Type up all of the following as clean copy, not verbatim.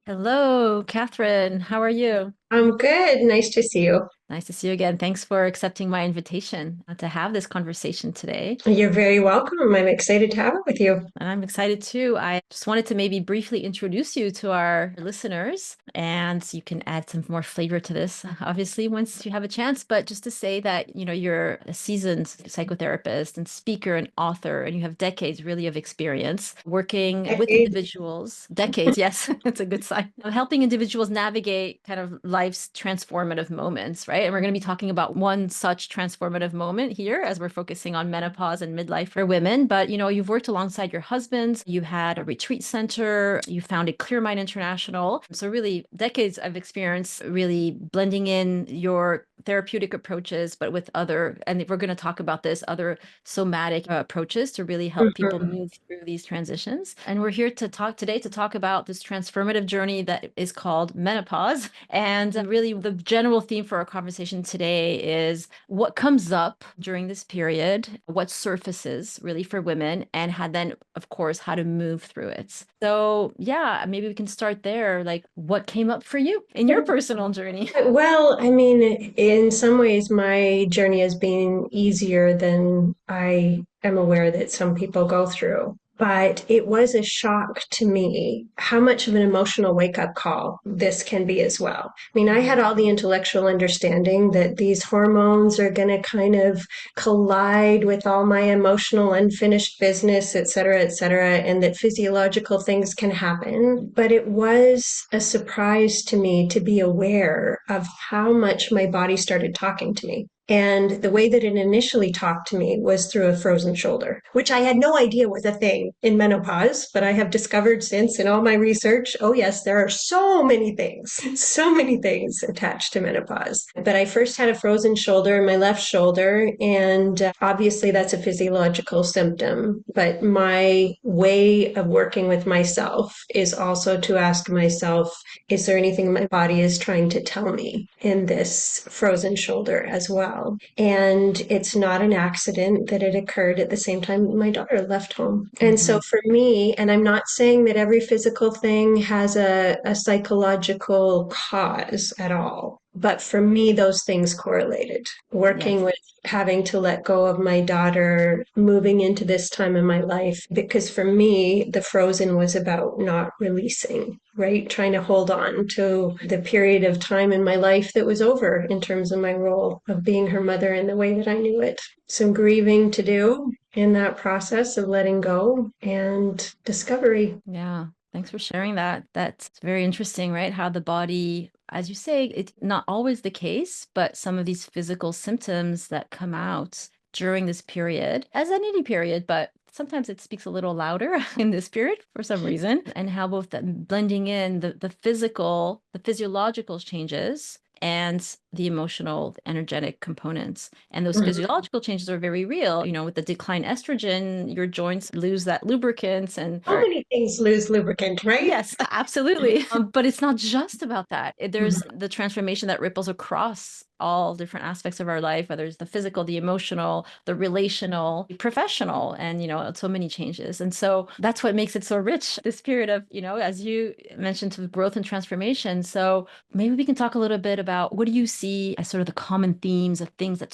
Hello, Catherine. How are you? I'm good. Nice to see you. Nice to see you again. Thanks for accepting my invitation to have this conversation today. You're very welcome. I'm excited to have it with you. And I'm excited too. I just wanted to maybe briefly introduce you to our listeners, and you can add some more flavor to this, obviously, once you have a chance. But just to say that, you're a seasoned psychotherapist and speaker and author, and you have decades really of experience working with Decades. individuals. Decades, yes, that's a good sign. Of helping individuals navigate kind of life's transformative moments, right? And we're going to be talking about one such transformative moment here as we're focusing on menopause and midlife for women. But, you've worked alongside your husband, you had a retreat center, you founded Clear Mind International. So really decades of experience really blending in your therapeutic approaches, but with other, and we're going to talk about this, other somatic approaches to really help people Mhm. move through these transitions. And we're here to talk today to talk about this transformative journey that is called menopause. And really, the general theme for our conversation today is what comes up during this period, what surfaces really for women, and how then, of course, how to move through it. So, yeah, maybe we can start there. Like, what came up for you in your personal journey? Well, I mean, in some ways, my journey has been easier than I am aware that some people go through. But it was a shock to me how much of an emotional wake-up call this can be as well. I mean, I had Mhm. all the intellectual understanding that these hormones are going to kind of collide with all my emotional unfinished business, et cetera, and that physiological things can happen. But it was a surprise to me to be aware of how much my body started talking to me. And the way that it initially talked to me was through a frozen shoulder, which I had no idea was a thing in menopause, but I have discovered since in all my research, oh yes, there are so many things attached to menopause. But I first had a frozen shoulder in my left shoulder, and obviously that's a physiological symptom. But my way of working with myself is also to ask myself, is there anything my body is trying to tell me in this frozen shoulder as well? And it's not an accident that it occurred at the same time my daughter left home. And so Mhm. for me, and I'm not saying that every physical thing has a psychological cause at all, but for me, those things correlated. Working Yes. with having to let go of my daughter, moving into this time in my life, because for me, the frozen was about not releasing, right? Trying to hold on to the period of time in my life that was over in terms of my role of being her mother in the way that I knew it. Some grieving to do in that process of letting go and discovery. Yeah. Thanks for sharing that. That's very interesting, right? How the body, as you say, it's not always the case, but some of these physical symptoms that come out during this period, as in any period, but sometimes it speaks a little louder in this period for some reason, and how both that blending in the physical, the physiological changes and the emotional, energetic components. And those Mhm. physiological changes are very real. With the decline estrogen, your joints lose that lubricant and So many things lose lubricant, right? yes, absolutely. But it's not just about that. There's Mhm. the transformation that ripples across all different aspects of our life, whether it's the physical, the emotional, the relational, the professional, and, so many changes. And so that's what makes it so rich, this period of, as you mentioned, to growth and transformation. So maybe we can talk a little bit about what do you see as sort of the common themes of things that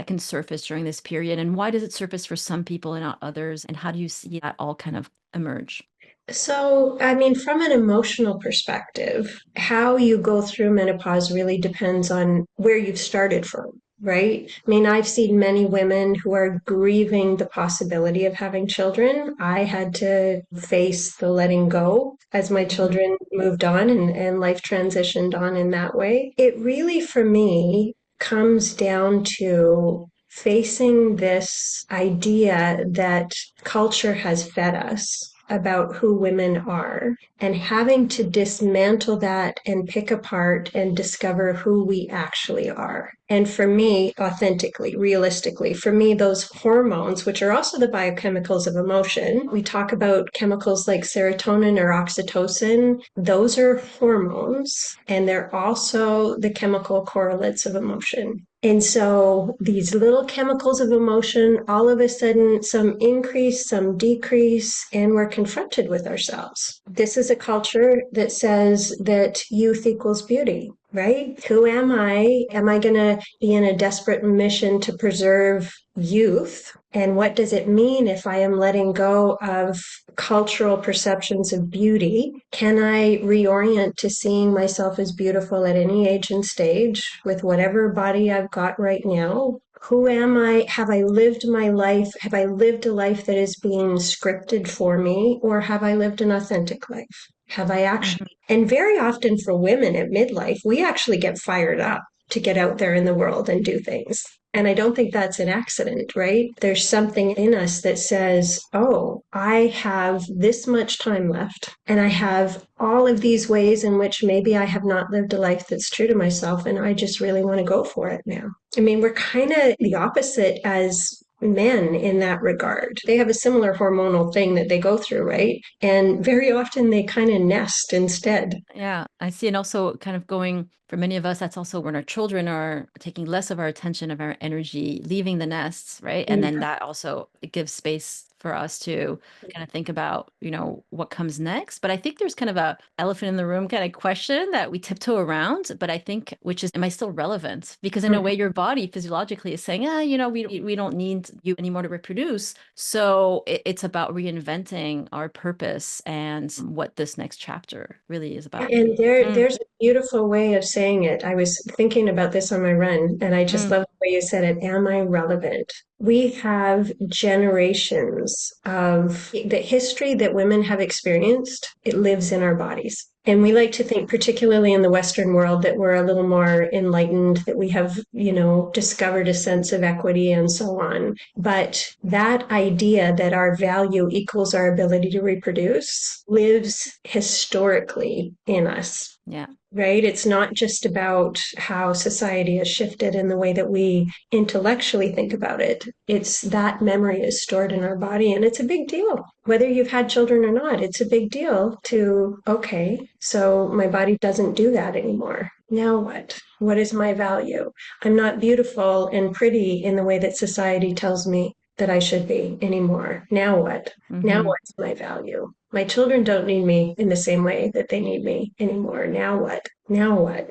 can surface during this period, and why does it surface for some people and not others? And how do you see that all kind of emerge? So, I mean, from an emotional perspective, how you go through menopause really depends on where you've started from, right? I mean, I've seen many women who are grieving the possibility of having children. I had to face the letting go as my Mhm. children moved on and life transitioned on in that way. It really, for me, comes down to facing this idea that culture has fed us about who women are and having to dismantle that and pick apart and discover who we actually are. And for me, authentically, realistically, for me, those hormones, which are also the biochemicals of emotion, we talk about chemicals like serotonin or oxytocin. Those are hormones, and they're also the chemical correlates of emotion. And so these little chemicals of emotion, all of a sudden, some increase, some decrease, and we're confronted with ourselves. This is a culture that says that youth equals beauty, right? Who am I? Am I going to be in a desperate mission to preserve youth? And what does it mean if I am letting go of cultural perceptions of beauty? Can I reorient to seeing myself as beautiful at any age and stage with whatever body I've got right now? Who am I? Have I lived my life? Have I lived a life that is being scripted for me, or have I lived an authentic life? Have I Mhm. actually? And very often for women at midlife, we actually get fired up to get out there in the world and do things. And I don't think that's an accident, right? There's something in us that says, oh, I have this much time left, and I have all of these ways in which maybe I have not lived a life that's true to myself, and I just really want to go for it now. I mean, we're kind of the opposite as men in that regard. They have a similar hormonal thing that they go through, right? And very often they kind of nest instead. Yeah, I see. And also, kind of going for many of us, that's also when our children are taking less of our attention, of our energy, leaving the nests, right? And then that also it gives space for us to kind of think about, what comes next. But I think there's kind of a elephant in the room kind of question that we tiptoe around, but I think, which is, am I still relevant? Because in a way, your body physiologically is saying, we don't need you anymore to reproduce. So it's about reinventing our purpose and what this next chapter really is about. And Mm, there's a beautiful way of saying it. I was thinking about this on my run, and I just mm, love the way you said it. Am I relevant? We have generations of the history that women have experienced. It lives in our bodies. And we like to think, particularly in the Western world, that we're a little more enlightened, that we have, discovered a sense of equity and so on. But that idea that our value equals our ability to reproduce lives historically in us. yeah. Right? It's not just about how society has shifted in the way that we intellectually think about it. It's that memory is stored in our body, and it's a big deal. Whether you've had children or not, it's a big deal to, okay, so my body doesn't do that anymore. Now what? What is my value? I'm not beautiful and pretty in the way that society tells me that I should be anymore. Now what? Now Hmm. what's my value? My children don't need me in the same way that they need me anymore. Now what? Now what?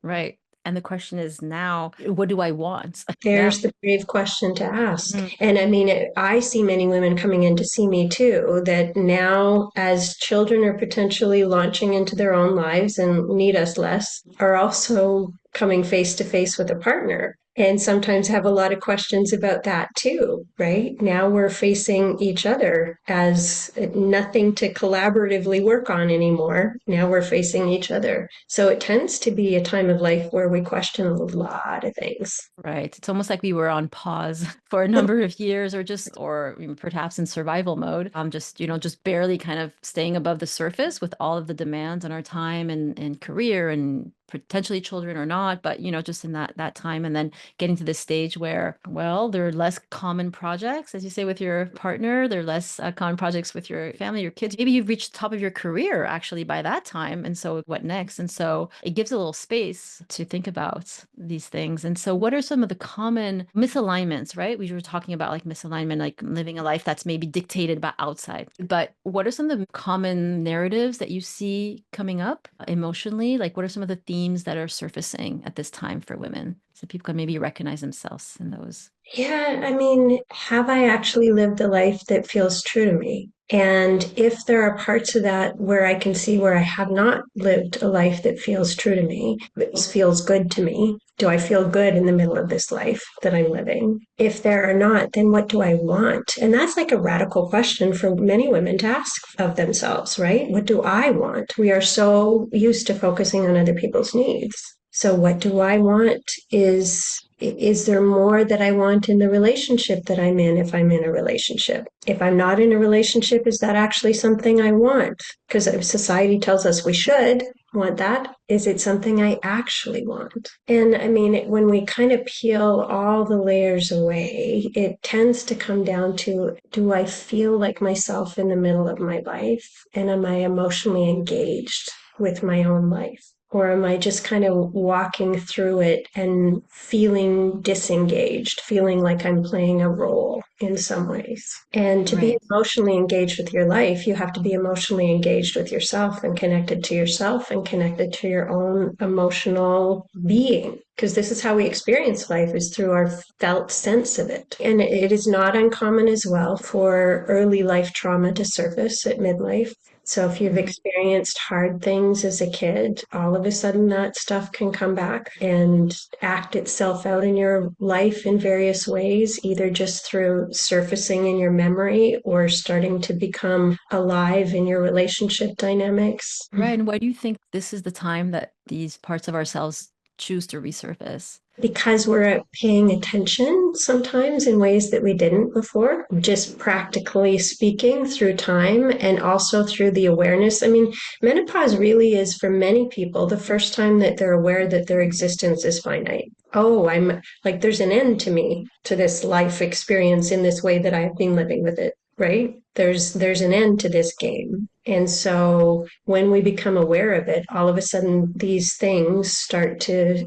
Right. And the question is now, what do I want? Yeah. There's the brave question to ask. Hmm. And I mean, I see many women coming in to see me too, that now, as children are potentially launching into their own lives and need us less, are also coming face to face with a partner. And sometimes have a lot of questions about that too, right? Now we're facing each other as nothing to collaboratively work on anymore. Now we're facing each other. So it tends to be a time of life where we question a lot of things. Right. It's almost like we were on pause for a number of years or perhaps in survival mode. Just barely kind of staying above the surface with all of the demands on our time and career and potentially children or not, but just in that time and then getting to this stage where, well, there are less common projects, as you say, with your partner, there are less common projects with your family, your kids. Maybe you've reached the top of your career actually by that time. And so what next? And so it gives a little space to think about these things. And so what are some of the common misalignments, right? We were talking about like misalignment, like living a life that's maybe dictated by outside. But what are some of the common narratives that you see coming up emotionally? Like what are some of the themes that are surfacing at this time for women? So people can maybe recognize themselves in those. Yeah, I mean, have I actually lived a life that feels true to me? And if there are parts of that where I can see where I have not lived a life that feels true to me, that feels good to me, do I feel good in the middle of this life that I'm living? If there are not, then what do I want? And that's like a radical question for many women to ask of themselves, right? What do I want? We are so used to focusing on other people's needs. So what do I want is there more that I want in the relationship that I'm in if I'm in a relationship? If I'm not in a relationship, is that actually something I want? Because society tells us we should. want that? Is it something I actually want? And I mean, when we kind of peel all the layers away, it tends to come down to, do I feel like myself in the middle of my life? And am I emotionally engaged with my own life? Or am I just kind of walking through it and feeling disengaged, feeling like I'm playing a role in some ways? And to be Right. emotionally engaged with your life, you have to be emotionally engaged with yourself and connected to yourself and connected to your own emotional being. Because this is how we experience life, is through our felt sense of it. And it is not uncommon as well for early life trauma to surface at midlife. So if you've Mhm. experienced hard things as a kid, all of a sudden that stuff can come back and act itself out in your life in various ways, either just through surfacing in your memory or starting to become alive in your relationship dynamics. Right. And why do you think this is the time that these parts of ourselves choose to resurface? Because we're paying attention sometimes in ways that we didn't before, just practically speaking through time and also through the awareness. I mean, menopause really is for many people the first time that they're aware that their existence is finite. Oh, I'm like, there's an end to me, to this life experience in this way that I've been living with it, right? There's an end to this game. And so when we become aware of it, all of a sudden these things start to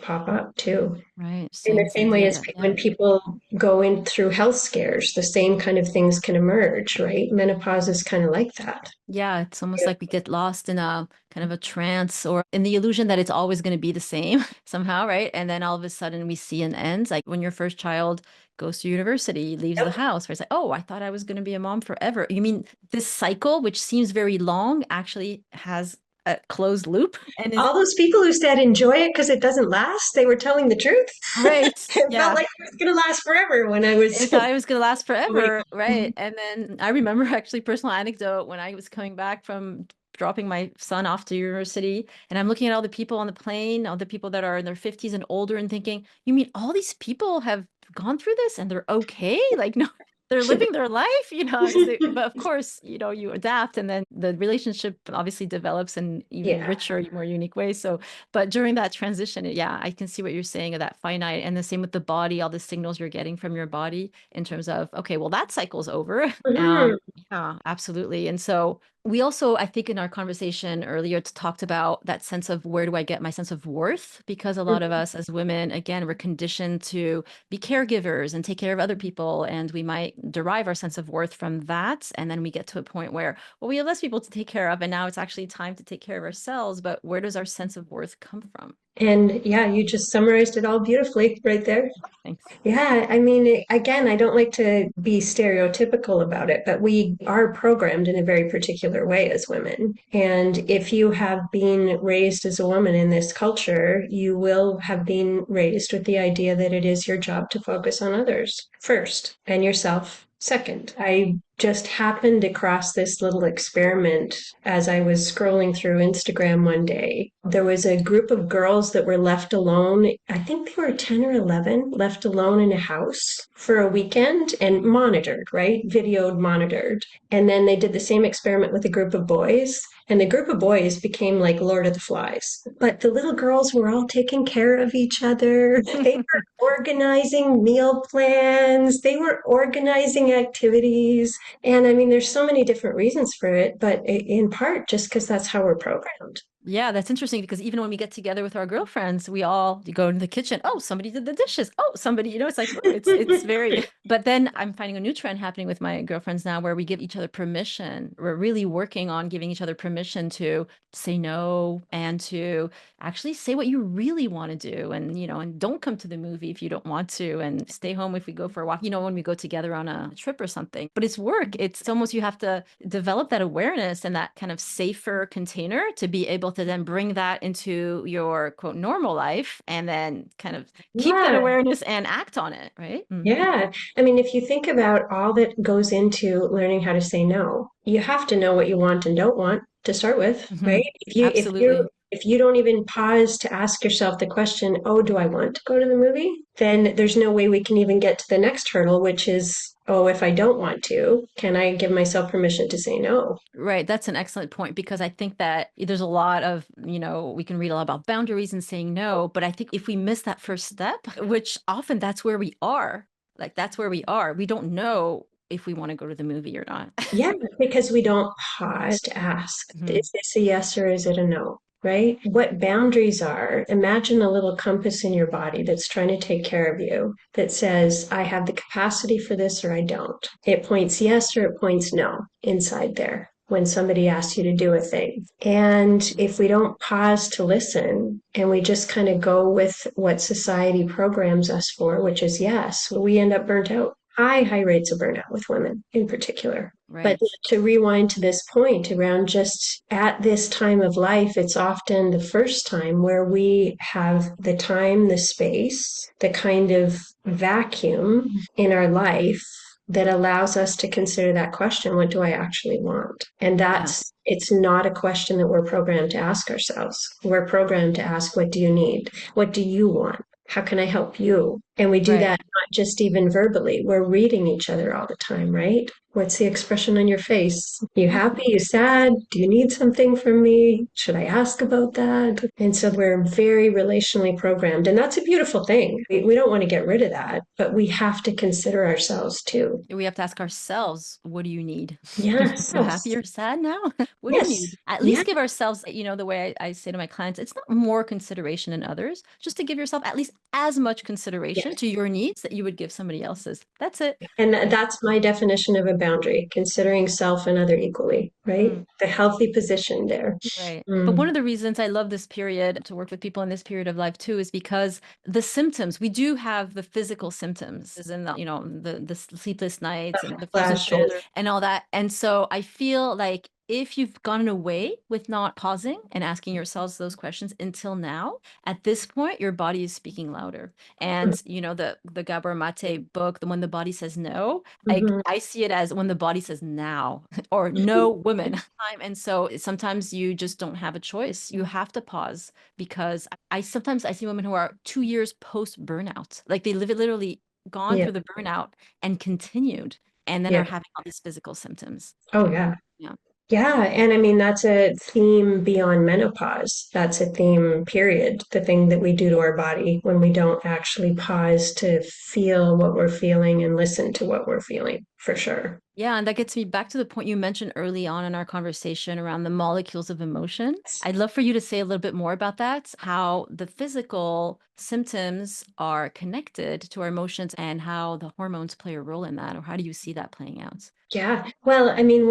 pop up too. Right. In the Same same way idea as that, yeah. when people go in through health scares, the same kind of things can emerge, right? Menopause is kind of like that. Yeah, it's almost like we get lost in a kind of a trance or in the illusion that it's always going to be the same somehow, right? And then all of a sudden we see an end. Like when your first child goes to university, leaves the Yep. house, where it's like, oh, I thought I was going to be a mom forever. You mean this cycle, which seems very long, actually has a closed loop and is All those people who said enjoy it because it doesn't last, they were telling the truth. right. It felt Yeah. like it was going to last forever when I was. I thought it was gonna last Oh my forever, God. right? And then I remember actually personal anecdote when I was coming back from dropping my son off to university, and I'm looking at all the people on the plane, all the people that are in their 50s and older, and thinking, you mean all these people have gone through this and they're okay? Like, no, they're living their life, but of course, you adapt and then the relationship obviously develops in even Yeah. richer, more unique ways. So but during that transition, yeah, I can see what you're saying of that finite. And the same with the body, all the signals you're getting from your body in terms of, okay, well, that cycle's over. Mhm. Yeah, absolutely. And so we also, I think in our conversation earlier, talked about that sense of where do I get my sense of worth? Because a lot of us as women, again, we're conditioned to be caregivers and take care of other people. And we might derive our sense of worth from that. And then we get to a point where, well, we have less people to take care of. And now it's actually time to take care of ourselves. But where does our sense of worth come from? And yeah, you just summarized it all beautifully right there. Thanks. Yeah, I mean, again, I don't like to be stereotypical about it, but we are programmed in a very particular way as women. And if you have been raised as a woman in this culture, you will have been raised with the idea that it is your job to focus on others first and yourself second. I just happened across this little experiment as I was scrolling through Instagram one day. There was a group of girls that were left alone. I think they were 10 or 11, left alone in a house for a weekend and monitored, right? Videoed, monitored. And then they did the same experiment with a group of boys. And the group of boys became like Lord of the Flies. But the little girls were all taking care of each other. They were organizing meal plans, they were organizing activities. And I mean, there's so many different reasons for it, but in part just because that's how we're programmed. Yeah, that's interesting because even when we get together with our girlfriends, we all go into the kitchen. Oh, somebody did the dishes. Oh, somebody, it's like, oh, it's very, but then I'm finding a new trend happening with my girlfriends now where we give each other permission. We're really working on giving each other permission to say no and to actually say what you really want to do. And don't come to the movie if you don't want to and stay home if we go for a walk, when we go together on a trip or something. But it's work. It's almost you have to develop that awareness and that kind of safer container to be able to then bring that into your quote normal life and then kind of keep that Yeah, awareness and act on it, right? yeah. I mean, if you think about all that goes into learning how to say no, you have to know what you want and don't want to start with, right? If you Absolutely. If you don't even pause to ask yourself the question, oh, do I want to go to the movie? Then there's no way we can even get to the next hurdle, which is, oh, if I don't want to, can I give myself permission to say no? Right. That's an excellent point because I think that there's a lot of, we can read a lot about boundaries and saying no, but I think if we miss that first step, which often that's where we are, like that's where we are, we don't know if we want to go to the movie or not. Yeah, because we don't pause to ask, Mhm. is this a yes or is it a no? Right? What boundaries are, imagine a little compass in your body that's trying to take care of you that says, I have the capacity for this or I don't. It points yes or it points no inside there when somebody asks you to do a thing. And if we don't pause to listen and we just kind of go with what society programs us for, which is yes, we end up burnt out. High rates of burnout with women in particular. But Right. to rewind to this point around just at this time of life, it's often the first time where we have the time, the space, the kind of vacuum in our life that allows us to consider that question, what do I actually want? And Yeah. it's not a question that we're programmed to ask ourselves. We're programmed to ask, what do you need? What do you want? How can I help you? And we do Right. that not just even verbally. We're reading each other all the time, right? What's the expression on your face? You happy? You sad? Do you need something from me? Should I ask about that? And so we're very relationally programmed. And that's a beautiful thing. We don't want to get rid of that, but we have to consider ourselves too. We have to ask ourselves, what do you need? Yes. You happy or sad now? What do you Yes. need? At Yeah. least give ourselves, the way I say to my clients, it's not more consideration than others, just to give yourself at least as much consideration Yes. to your needs that you would give somebody else's. That's it. And that's my definition of a boundary, considering self and other equally, right? Mm. The healthy position there. Right. But one Mm. of the reasons I love this period to work with people in this period of life too is because the symptoms, we do have the physical symptoms, as in the sleepless nights and the frozen Flashes. shoulder and all that. And so I feel like if you've gotten away with not pausing and asking yourselves those questions until now, at this point, your body is speaking louder. And the Gabor Mate book, the When the Body Says No, Mhm. I see it as when the body says now or no woman. And so sometimes you just don't have a choice. You have to pause because I sometimes I see women who are 2 years post burnout, like they live it literally gone Yeah. through the burnout and continued, and then are Yeah. having all these physical symptoms. Oh, yeah. Yeah. Yeah, and I mean, that's a theme beyond menopause. That's a theme, period. The thing that we do to our body when we don't actually pause to feel what we're feeling and listen to what we're feeling, for sure. Yeah, and that gets me back to the point you mentioned early on in our conversation around the molecules of emotion. I'd love for you to say a little bit more about that, how the physical symptoms are connected to our emotions and how the hormones play a role in that, or how do you see that playing out? Yeah. Well, I mean,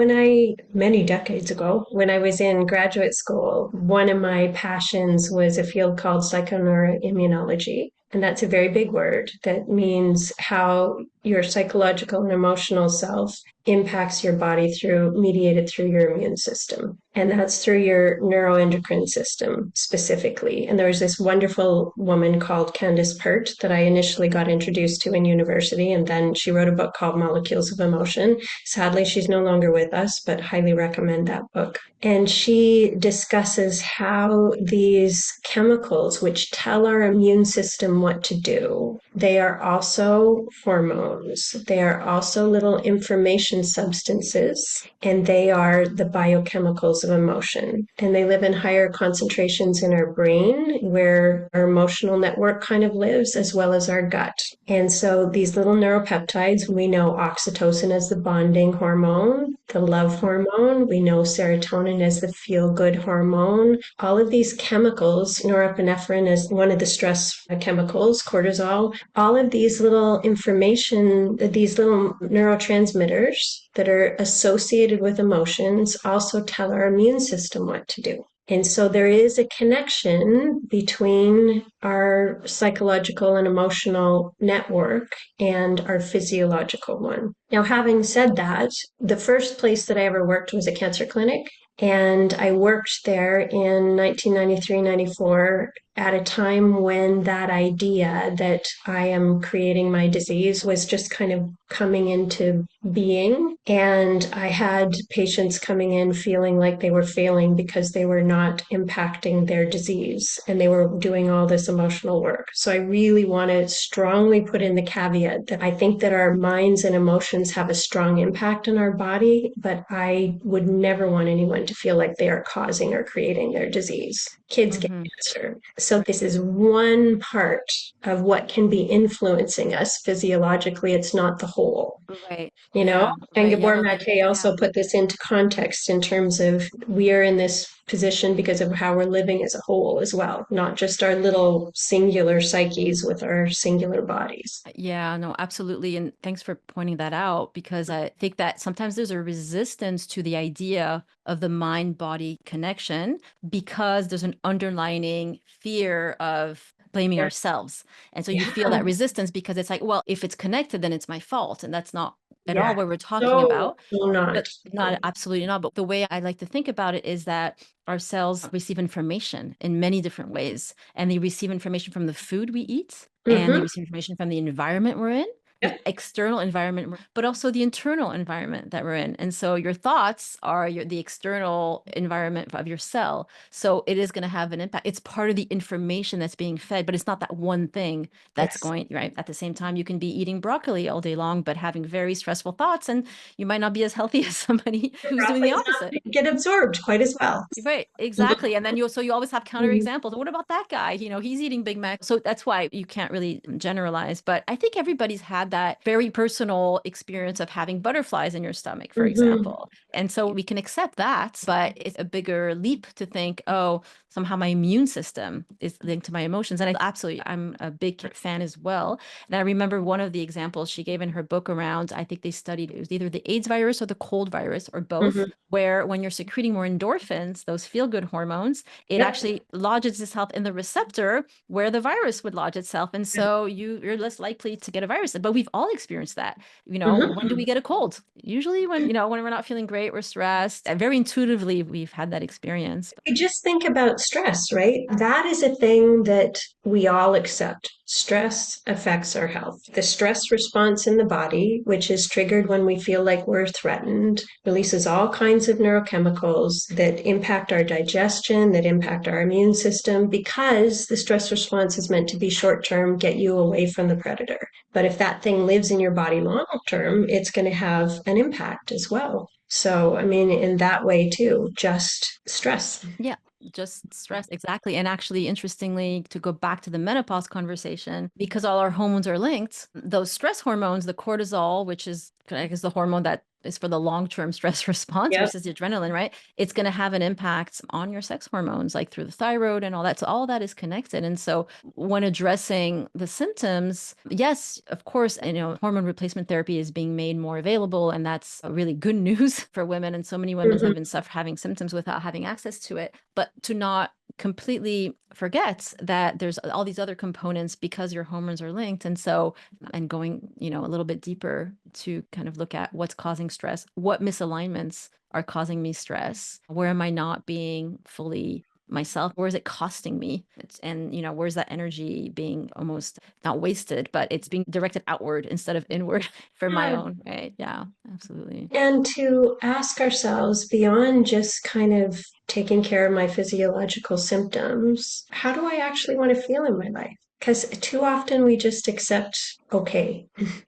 many decades ago, when I was in graduate school, one of my passions was a field called psychoneuroimmunology. And that's a very big word that means how your psychological and emotional self impacts your body mediated through your immune system. And that's through your neuroendocrine system specifically. And there was this wonderful woman called Candace Pert that I initially got introduced to in university. And then she wrote a book called Molecules of Emotion. Sadly, she's no longer with us, but highly recommend that book. And she discusses how these chemicals, which tell our immune system what to do, they are also hormones. They are also little information substances, and they are the biochemicals of emotion. And they live in higher concentrations in our brain, where our emotional network kind of lives, as well as our gut. And so these little neuropeptides, we know oxytocin as the bonding hormone, the love hormone. We know serotonin as the feel good hormone. All of these chemicals, norepinephrine as one of the stress chemicals, cortisol, all of these little information, these little neurotransmitters that are associated with emotions also tell our immune system what to do. And so there is a connection between our psychological and emotional network and our physiological one. Now, having said that, the first place that I ever worked was a cancer clinic. And I worked there in 1993, 94 at a time when that idea that I am creating my disease was just kind of coming into being. And I had patients coming in feeling like they were failing because they were not impacting their disease and they were doing all this emotional work. So I really want to strongly put in the caveat that I think that our minds and emotions have a strong impact on our body, but I would never want anyone to feel like they are causing or creating their disease. Kids get Mm-hmm. cancer. So this is one part of what can be influencing us physiologically. It's not the whole, Right. you know? Yeah. And Right. Yeah. Gabor No, Mate yeah. also put this into context in terms of we are in this position because of how we're living as a whole as well, not just our little singular psyches with our singular bodies. Yeah, no, absolutely. And thanks for pointing that out because I think that sometimes there's a resistance to the idea of the mind-body connection because there's an underlining fear of blaming Yeah. ourselves. And so you feel Yeah. that resistance because it's like, well, if it's connected, then it's my fault. And that's not at all Yeah. what we're talking So, about. so not. But not absolutely not. But the way I like to think about it is that our cells receive information in many different ways, and they receive information from the food we eat, and they Mm-hmm. receive information from the environment we're in, the Yep. external environment, but also the internal environment that we're in. And so your thoughts are the external environment of your cell. So it is going to have an impact. It's part of the information that's being fed, but it's not that one thing that's Yes. going, right? At the same time, you can be eating broccoli all day long, but having very stressful thoughts, and you might not be as healthy as somebody who's doing the Broccoli's opposite. not get absorbed quite as well. Right, exactly. And then you always have counter Mhm. examples. What about that guy? He's eating Big Mac. So that's why you can't really generalize. But I think everybody's had that very personal experience of having butterflies in your stomach, for Mhm. example. And so we can accept that, but it's a bigger leap to think, oh, somehow my immune system is linked to my emotions. And I'm a big fan as well. And I remember one of the examples she gave in her book around, I think they studied it was either the AIDS virus or the cold virus or both, Mhm. where when you're secreting more endorphins, those feel good hormones, it Yep. actually lodges itself in the receptor where the virus would lodge itself. And so you're less likely to get a virus. But we've all experienced that. When do we Mhm. get a cold? Usually when we're not feeling great, we're stressed. And very intuitively, we've had that experience. You just think about stress, right? That is a thing that we all accept. Stress affects our health. The stress response in the body, which is triggered when we feel like we're threatened, releases all kinds of neurochemicals that impact our digestion, that impact our immune system, because the stress response is meant to be short term, get you away from the predator. But if that thing lives in your body long term, it's going to have an impact as well. So, I mean, in that way too, just stress. Yeah, just stress. Exactly. And actually, interestingly, to go back to the menopause conversation, because all our hormones are linked, those stress hormones, the cortisol, which is, I guess, the hormone that is for the long-term stress response Yep. versus the adrenaline, right? It's going to have an impact on your sex hormones, like through the thyroid and all that. So all that is connected. And so when addressing the symptoms, yes, of course, hormone replacement therapy is being made more available, and that's really good news for women. And so many women Mhm. have been having symptoms without having access to it. But to not completely forget that there's all these other components because your hormones are linked. And so, and going, a little bit deeper to kind of look at what's causing stress, what misalignments are causing me stress, where am I not being fully myself, where is it costing me, and where's that energy being almost not wasted, but it's being directed outward instead of inward for my Yeah. own, right? Yeah, absolutely. And to ask ourselves beyond just kind of taking care of my physiological symptoms, how do I actually want to feel in my life? Because too often we just accept, okay,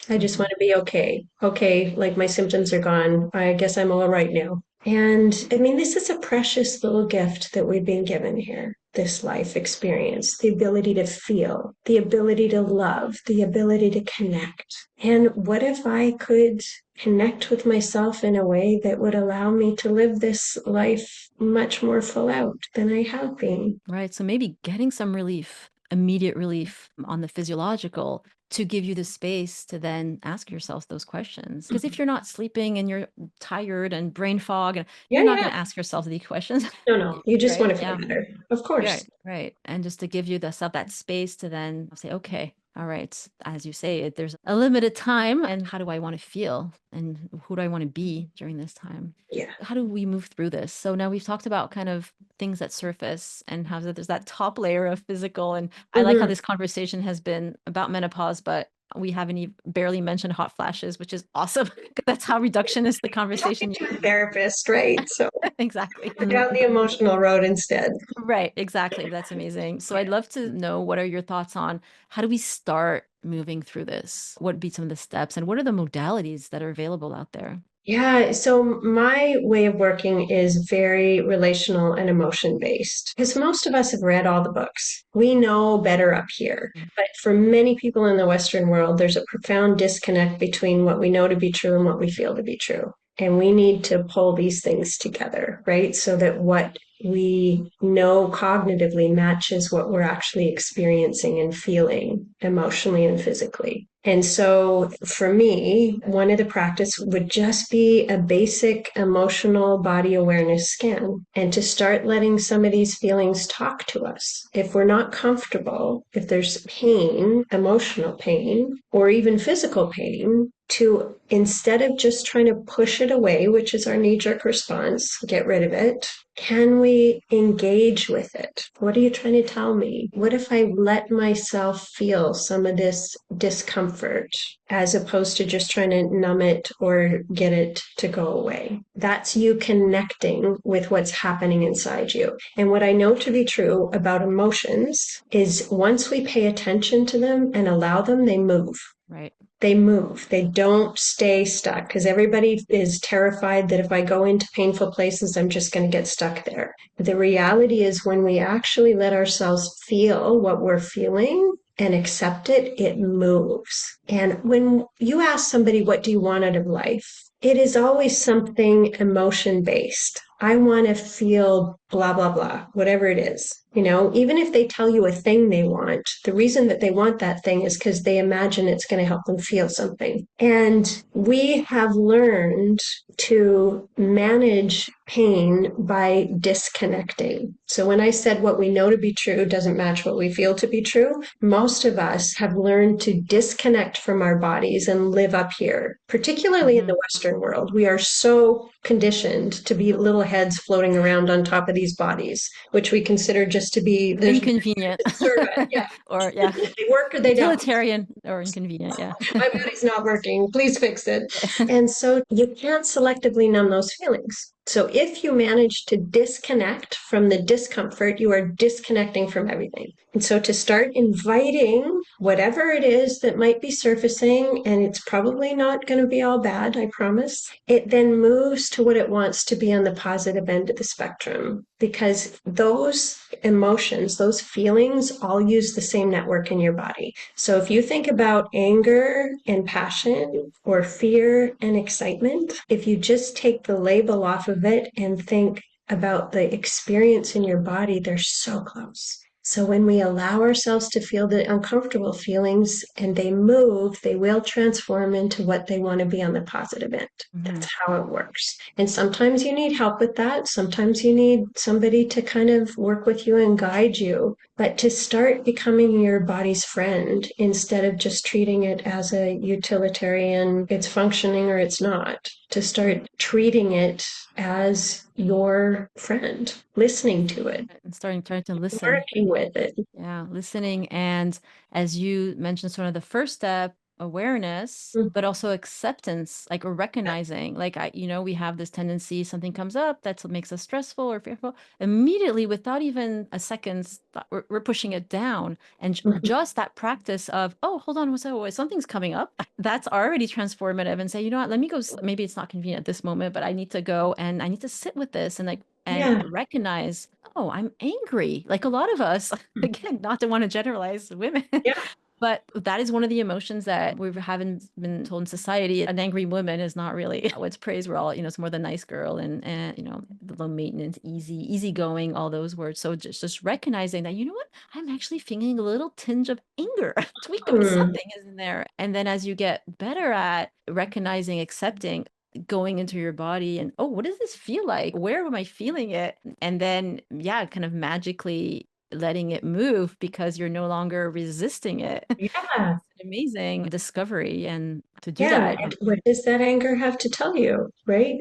I just want Mhm. to be okay. Okay, like my symptoms are gone. I guess I'm all right now. And I mean, this is a precious little gift that we've been given here, this life experience, the ability to feel, the ability to love, the ability to connect. And what if I could connect with myself in a way that would allow me to live this life much more full out than I have been? Right. So maybe getting some relief, immediate relief on the physiological to give you the space to then ask yourself those questions. Because if you're not sleeping and you're tired and brain fog, and Yeah, you're not yeah. going to ask yourself these questions, No, no. You just want right? to feel Yeah. better. Of course. Right. Right. And just to give you the self that space to then say, okay, All right. As you say, there's a limited time. And how do I want to feel? And who do I want to be during this time? Yeah. How do we move through this? So now we've talked about kind of things that surface and how there's that top layer of physical. And I like how Mhm. this conversation has been about menopause, but we haven't even barely mentioned hot flashes, which is awesome. That's how reductionist the conversation. Talking to a therapist, right? So Exactly. go down the emotional road instead. Right, exactly. That's amazing. So I'd love to know, what are your thoughts on how do we start moving through this? What would be some of the steps and what are the modalities that are available out there? Yeah, so my way of working is very relational and emotion based because most of us have read all the books. We know better up here. Mm. But for many people in the Western world, there's a profound disconnect between what we know to be true and what we feel to be true. And we need to pull these things together, right? So that what we know cognitively matches what we're actually experiencing and feeling emotionally and physically. And so for me, one of the practice would just be a basic emotional body awareness scan and to start letting some of these feelings talk to us. If we're not comfortable, if there's pain, emotional pain, or even physical pain, to instead of just trying to push it away, which is our knee jerk response, get rid of it, can we engage with it? What are you trying to tell me? What if I let myself feel some of this discomfort as opposed to just trying to numb it or get it to go away? That's you connecting with what's happening inside you. And what I know to be true about emotions is once we pay attention to them and allow them, they move. Right. They move. They don't stay stuck because everybody is terrified that if I go into painful places, I'm just going to get stuck there. The reality is when we actually let ourselves feel what we're feeling and accept it, it moves. And when you ask somebody, what do you want out of life? It is always something emotion based. I want to feel blah, blah, blah, whatever it is. You know, even if they tell you a thing they want, the reason that they want that thing is because they imagine it's going to help them feel something. And we have learned to manage pain by disconnecting. So when I said what we know to be true doesn't match what we feel to be true, most of us have learned to disconnect from our bodies and live up here, particularly in Mm-hmm. the Western world. We are so conditioned to be little heads floating around on top of these bodies, which we consider just to be there's Inconvenient. servant. Yeah. Or, yeah, They work or they don't. utilitarian or inconvenient. Yeah. My body's not working. Please fix it. And so you can't selectively numb those feelings. So if you manage to disconnect from the discomfort, you are disconnecting from everything. And so to start inviting whatever it is that might be surfacing, and it's probably not going to be all bad, I promise, it then moves to what it wants to be on the positive end of the spectrum. Because those emotions, those feelings all use the same network in your body. So if you think about anger and passion or fear and excitement, if you just take the label off of it and think about the experience in your body, they're so close. So when we allow ourselves to feel the uncomfortable feelings and they move, they will transform into what they want to be on the positive end. Mm-hmm. That's how it works. And sometimes you need help with that. Sometimes you need somebody to kind of work with you and guide you. But to start becoming your body's friend instead of just treating it as a utilitarian, it's functioning or it's not, to start treating it as your friend, listening to it, And trying to listen. working with it. Yeah, listening. And as you mentioned, sort of the first step, awareness, Mm, but also acceptance, like, or recognizing, like, we have this tendency, something comes up that makes us stressful or fearful. Immediately, without even a second's thought, we're pushing it down. And mhm. just that practice of, oh, hold on, something's coming up. That's already transformative and say, you know what, let me go. Maybe it's not convenient at this moment, but I need to go and I need to sit with this and Yeah. recognize, oh, I'm angry. Like a lot of us, again, not to want to generalize women, Yeah. but that is one of the emotions that we haven't been told in society. An angry woman is not really what's praised. We're all, it's more the nice girl and the low maintenance, easygoing, all those words. So just recognizing that, you know what, I'm actually feeling a little tinge of anger, tweak of Mm, something is in there. And then as you get better at recognizing, accepting, going into your body and, oh, what does this feel like? Where am I feeling it? And then, yeah, kind of magically letting it move because you're no longer resisting it. Yeah. It's an amazing discovery. And to do Yeah. that, And what does that anger have to tell you, right?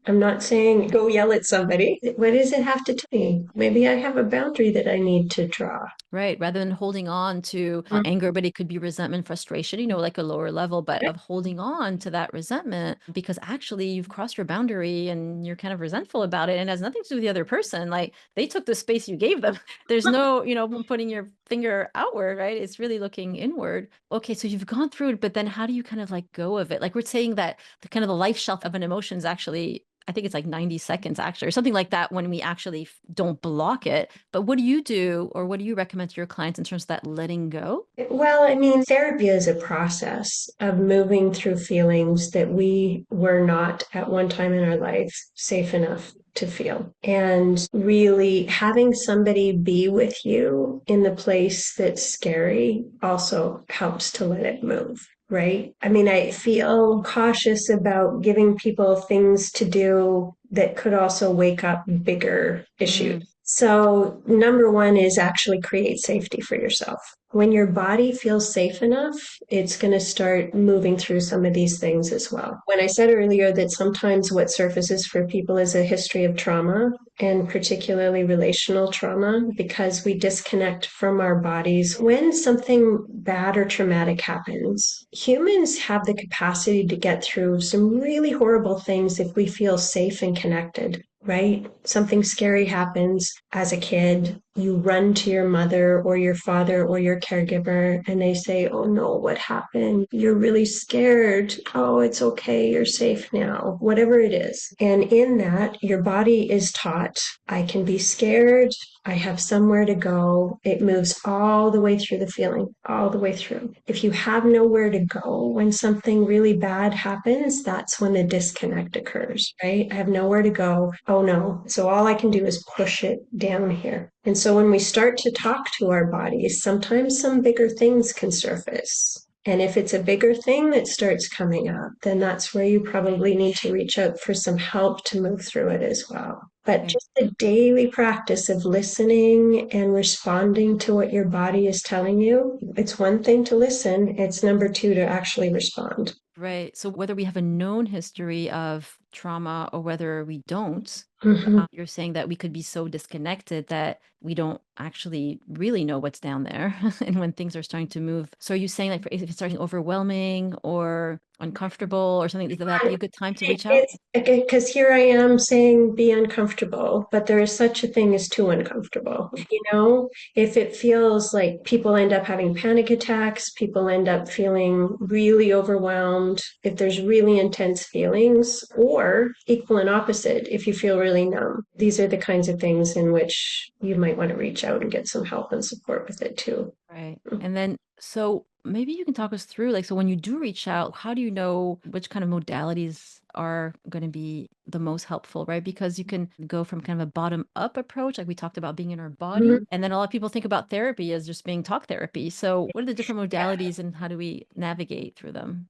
I'm not saying go yell at somebody. What does it have to tell me? Maybe I have a boundary that I need to draw. right, rather than holding on to anger, but it could be resentment, frustration, like a lower level, but of holding on to that resentment because actually you've crossed your boundary and you're kind of resentful about it and it has nothing to do with the other person. Like they took the space you gave them. There's no, putting your finger outward, right? It's really looking inward. Okay, so you've gone through it, but then how do you kind of like go of it? Like we're saying that the kind of the life shelf of an emotion is actually, I think it's like 90 seconds actually, or something like that when we actually don't block it. But what do you do, or what do you recommend to your clients in terms of that letting go? Well, I mean, therapy is a process of moving through feelings that we were not at one time in our life safe enough to feel. And really having somebody be with you in the place that's scary also helps to let it move. Right. I mean, I feel cautious about giving people things to do that could also wake up bigger issues. Mm, So, number one is actually create safety for yourself. When your body feels safe enough, it's going to start moving through some of these things as well. When I said earlier that sometimes what surfaces for people is a history of trauma, and particularly relational trauma, because we disconnect from our bodies. When something bad or traumatic happens, humans have the capacity to get through some really horrible things if we feel safe and connected, right? Something scary happens as a kid, you run to your mother or your father or your caregiver and they say, "Oh no, what happened? You're really scared. Oh, it's okay. You're safe now." Whatever it is. And in that, your body is taught, I can be scared. I have somewhere to go. It moves all the way through the feeling, all the way through. If you have nowhere to go when something really bad happens, that's when the disconnect occurs, right? I have nowhere to go. Oh no. So all I can do is push it down here. And so when we start to talk to our bodies, sometimes some bigger things can surface. And if it's a bigger thing that starts coming up, then that's where you probably need to reach out for some help to move through it as well. But okay. just the daily practice of listening and responding to what your body is telling you, it's one thing to listen, it's number two to actually respond. Right. So whether we have a known history of trauma or whether we don't, Mhm. you're saying that we could be so disconnected that we don't actually really know what's down there and when things are starting to move. So are you saying like if it's starting overwhelming or uncomfortable or something, would that be a good time to reach out? It's because here I am saying be uncomfortable, but there is such a thing as too uncomfortable. If it feels like people end up having panic attacks, people end up feeling really overwhelmed, if there's really intense feelings, or equal and opposite, if you feel really numb. These are the kinds of things in which you might want to reach out and get some help and support with it too. Right. And then, so maybe you can talk us through, like, so when you do reach out, how do you know which kind of modalities are going to be the most helpful, right? Because you can go from kind of a bottom up approach, like we talked about being in our body. Mhm. And then a lot of people think about therapy as just being talk therapy. So what are the different modalities and how do we navigate through them?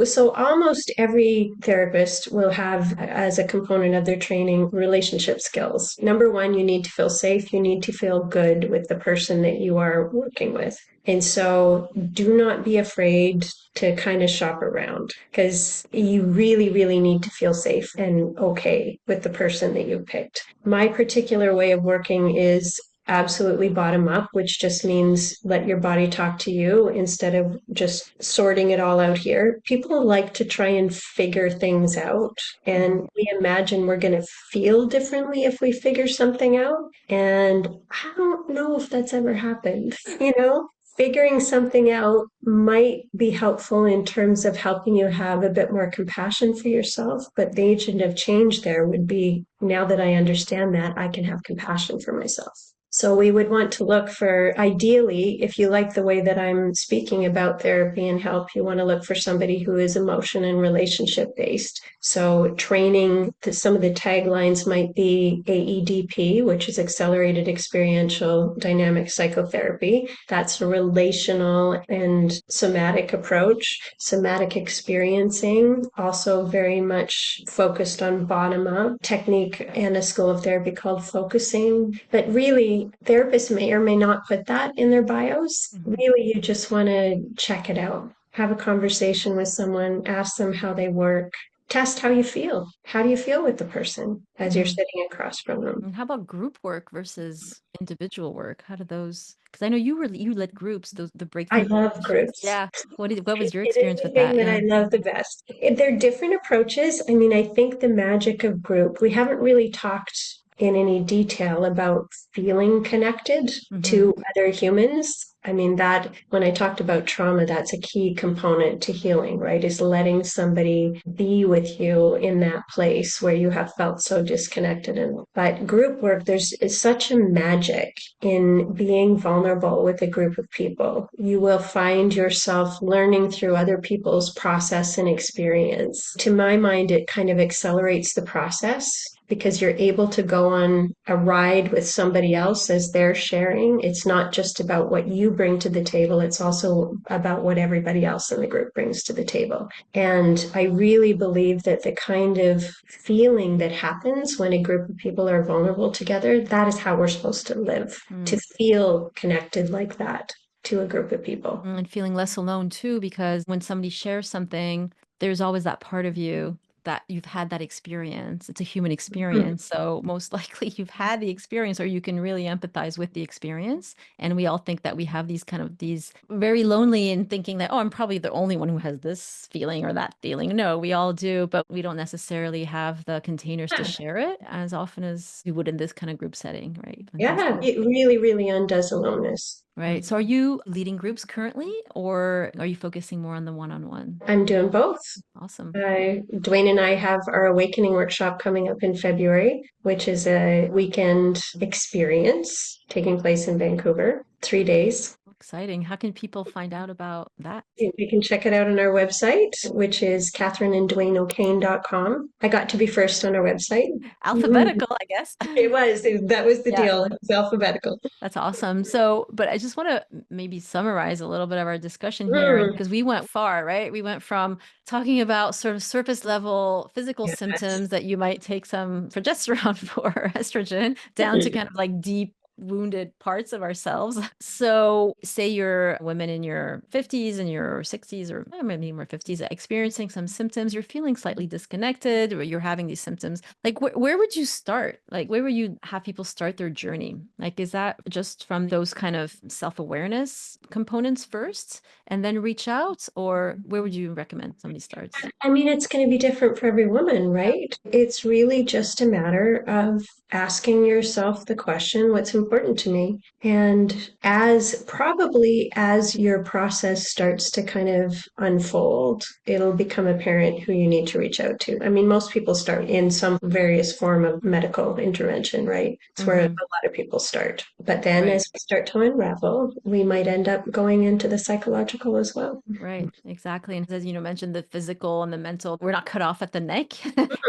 So almost every therapist will have as a component of their training relationship skills. Number one, you need to feel safe. You need to feel good with the person that you are working with. And so do not be afraid to kind of shop around because you really, really need to feel safe and okay with the person that you picked. My particular way of working is absolutely bottom up, which just means let your body talk to you instead of just sorting it all out here. People like to try and figure things out, and we imagine we're going to feel differently if we figure something out. And I don't know if that's ever happened, you know? Figuring something out might be helpful in terms of helping you have a bit more compassion for yourself. But the agent of change there would be now that I understand that, I can have compassion for myself. So we would want to look for, ideally, if you like the way that I'm speaking about therapy and help, you want to look for somebody who is emotion and relationship based. So training, some of the taglines might be AEDP, which is Accelerated Experiential Dynamic Psychotherapy. That's a relational and somatic approach. Somatic experiencing, also very much focused on bottom up technique and a school of therapy called focusing. But really, the therapist may or may not put that in their bios. Mhm. Really, you just want to check it out. Have a conversation with someone, ask them how they work, test how you feel. How do you feel with the person as you're Mhm. sitting across from them? And how about group work versus individual work? How do those? Because I know you led groups, the I breakthrough group love sessions. groups. Yeah. What was your It is experience the with thing that? that I Yeah. love the best. They're different approaches. I mean, I think the magic of group, we haven't really talked in any detail about feeling connected Hmm. to other humans. I mean, that when I talked about trauma, that's a key component to healing, right? Is letting somebody be with you in that place where you have felt so disconnected. But group work, there's is such a magic in being vulnerable with a group of people. You will find yourself learning through other people's process and experience. To my mind, it kind of accelerates the process because you're able to go on a ride with somebody else as they're sharing. It's not just about what you bring to the table, it's also about what everybody else in the group brings to the table. And I really believe that the kind of feeling that happens when a group of people are vulnerable together, that is how we're supposed to live, to feel connected like that to a group of people. And feeling less alone too, because when somebody shares something, there's always that part of you that you've had that experience. It's a human Mm. experience. So most likely you've had the experience or you can really empathize with the experience. And we all think that we have these kind of these very lonely and thinking that, oh, I'm probably the only one who has this feeling or that feeling. No, we all do, but we don't necessarily have the containers to share it as often as we would in this kind of group setting, right? When things Yeah, come up. it really, really undoes aloneness. Right. So are you leading groups currently, or are you focusing more on the one-on-one? I'm doing both. Awesome. Dwayne and I have our awakening workshop coming up in February, which is a weekend experience taking place in Vancouver, 3 days. Exciting. How can people find out about that? You can check it out on our website, which is catherineanddwayneocane.com. I got to be first on our website. Alphabetical, I guess. That was the Yeah. deal. It was alphabetical. That's awesome. So, but I just want to maybe summarize a little bit of our discussion here Mm, because we went far, right? We went from talking about sort of surface level physical yes. symptoms that you might take some progesterone for or estrogen down to kind of like deep wounded parts of ourselves. So, say you're women in your 50s and your 60s or maybe more 50s experiencing some symptoms, you're feeling slightly disconnected or you're having these symptoms. Like where would you start? Like where would you have people start their journey? Like is that just from those kind of self-awareness components first and then reach out, or where would you recommend somebody starts? I mean, it's going to be different for every woman, Yeah. right? It's really just a matter of asking yourself the question, what's important to me? And as your process starts to kind of unfold, it'll become apparent who you need to reach out to. I mean, most people start in some various form of medical intervention, right? It's where a Hmm. lot of people start. But then Right. as we start to unravel, we might end up going into the psychological as well. Right, exactly. And as you know, mentioned the physical and the mental, we're not cut off at the neck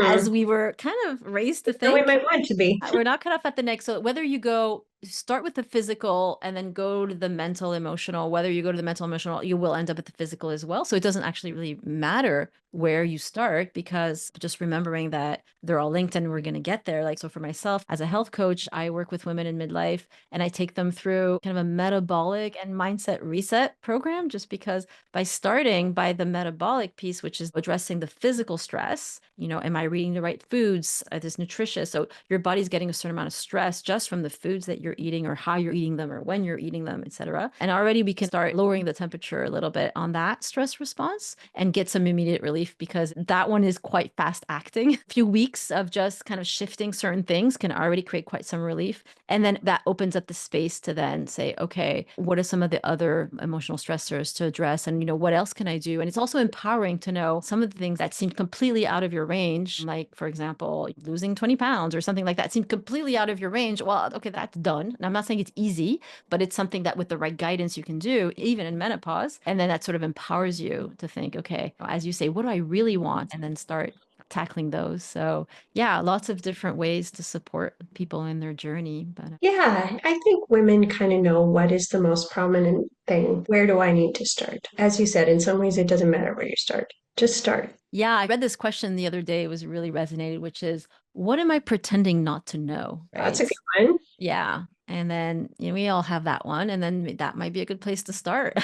as Hmm. we were kind of raised to So we think. might want to be. We're not cut off at the neck. So whether you go start with the physical and then go to the mental, emotional, whether you go to the mental, emotional, you will end up at the physical as well. So it doesn't actually really matter where you start because just remembering that they're all linked and we're going to get there. Like, so for myself as a health coach, I work with women in midlife and I take them through kind of a metabolic and mindset reset program just because by starting by the metabolic piece, which is addressing the physical stress, am I eating the right foods? Is this nutritious? So your body's getting a certain amount of stress just from the foods that you're eating or how you're eating them or when you're eating them, etc. And already we can start lowering the temperature a little bit on that stress response and get some immediate relief because that one is quite fast acting. A few weeks of just kind of shifting certain things can already create quite some relief. And then that opens up the space to then say, okay, what are some of the other emotional stressors to address? And, what else can I do? And it's also empowering to know some of the things that seem completely out of your range, like, for example, losing 20 pounds or something like that seemed completely out of your range. Well, okay, that's done. And I'm not saying it's easy, but it's something that with the right guidance you can do, even in menopause. And then that sort of empowers you to think, okay, as you say, what do I really want? And then start tackling those. So yeah, lots of different ways to support people in their journey. But Yeah, I think women kind of know what is the most prominent thing. Where do I need to start? As you said, in some ways, it doesn't matter where you start. Just start. yeah, I read this question the other day. It was really resonated, which is, what am I pretending not to know? That's Right. a good one. Yeah. And then, we all have that one. And then that might be a good place to start,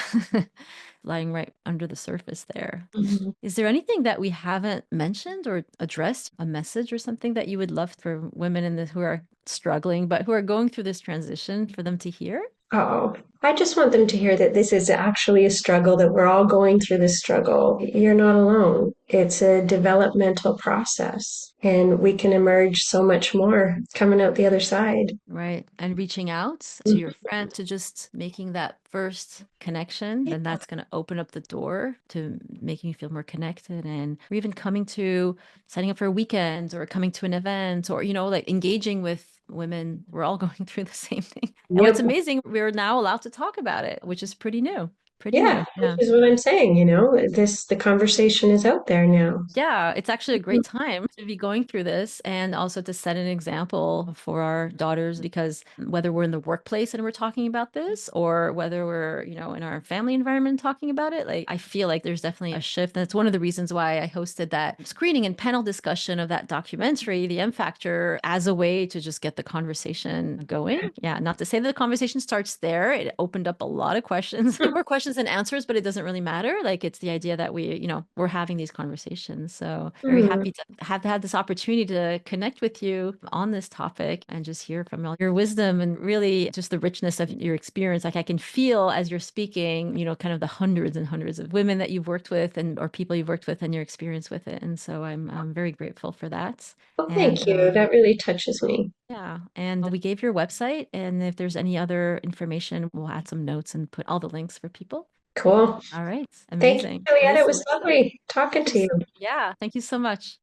lying right under the surface there. Mhm. Is there anything that we haven't mentioned or addressed, a message or something that you would love for women in this who are struggling, but who are going through this transition for them to hear? Oh, I just want them to hear that this is actually a struggle, that we're all going through this struggle. You're not alone. It's a developmental process, and we can emerge so much more coming out the other side. Right. And reaching out to your Mhm. friend, to just making that first connection, then that's going to open up the door to making you feel more connected, and or even coming to signing up for a weekend or coming to an event, or, like engaging with women. We're all going through the same thing. And what's Yep. amazing, we're now allowed to talk about it, which is pretty new. Pretty Yeah, new. which Yeah. is what I'm saying, the conversation is out there now. Yeah, it's actually a great time to be going through this, and also to set an example for our daughters, because whether we're in the workplace and we're talking about this, or whether we're, in our family environment talking about it, like I feel like there's definitely a shift. And it's one of the reasons why I hosted that screening and panel discussion of that documentary, The M Factor, as a way to just get the conversation going. Yeah, not to say that the conversation starts there. It opened up a lot of questions, more questions than answers, but it doesn't really matter. Like, it's the idea that we're having these conversations. So very Hmm. happy to have had this opportunity to connect with you on this topic and just hear from all your wisdom, and really just the richness of your experience. Like, I can feel as you're speaking, kind of the hundreds and hundreds of women that you've worked with, and or people you've worked with, and your experience with it. And so I'm very grateful for that. Well, thank And you. That really touches me. yeah, and we gave your website, and if there's any other information, we'll add some notes and put all the links for people. Cool. All right, Thank you, amazing. Well, Juliette. It was lovely talking thank you. to you. Yeah, thank you so much.